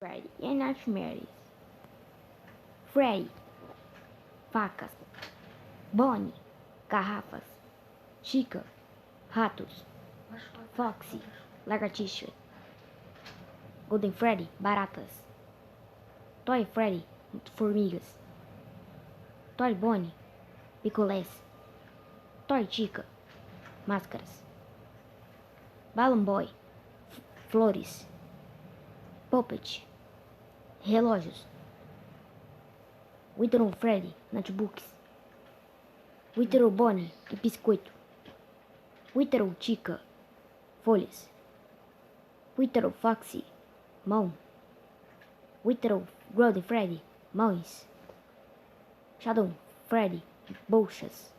Freddy e Nightmares. Freddy, facas. Bonnie, garrafas. Chica, ratos. Foxy, lagartixa. Golden Freddy, baratas. Toy Freddy, formigas. Toy Bonnie, picolés. Toy Chica, máscaras. Balloon Boy, flores. Puppet, relógios. Wither Freddy, notebooks. Wither Bonnie e biscoito. Wither Chica, folhas. Wither Foxy, mão. Wither Golden Freddy, mãos. Shadow Freddy, bolsas.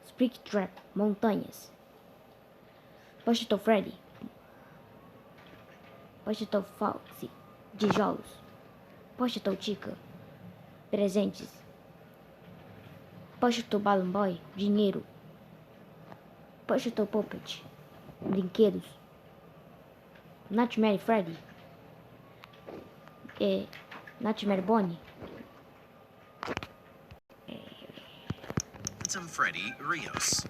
Springtrap, montanhas. Pochito Freddy, Pochito Foxy, tijolos. Pochito Chica, presentes. Pochito Balloon Boy, dinheiro. Pochito Puppet, brinquedos. Nightmare Freddy, Nightmare Bonnie. Phantom Freddy Rios.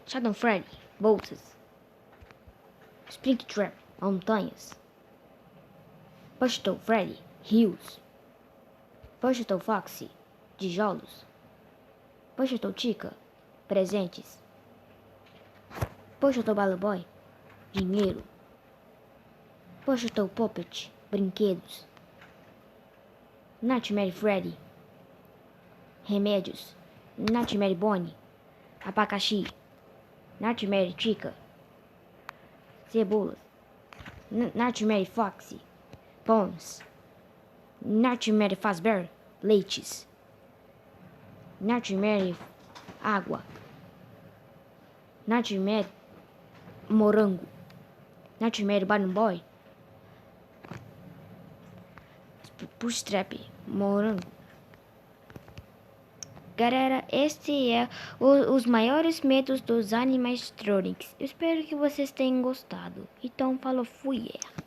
Shadow Freddy, bolsas. Springtrap, montanhas. Pochito Freddy, rios. Pochito Foxy, tijolos. Pochito Chica, presentes. Pochito Balloon Boy, dinheiro. Pochito Puppet, brinquedos. Nightmare Freddy, remédios. Nightmare Bonnie, abacaxi. Nightmare Chica, cebolas. Nightmare Foxy, pães. Nightmare Fazbear, leites. Nightmare água. Nightmare morango. Nightmare Balloon Boy, Pushtrap, morango. Galera, este é os maiores medos dos animatronics. Espero que vocês tenham gostado. Então, falou, fui.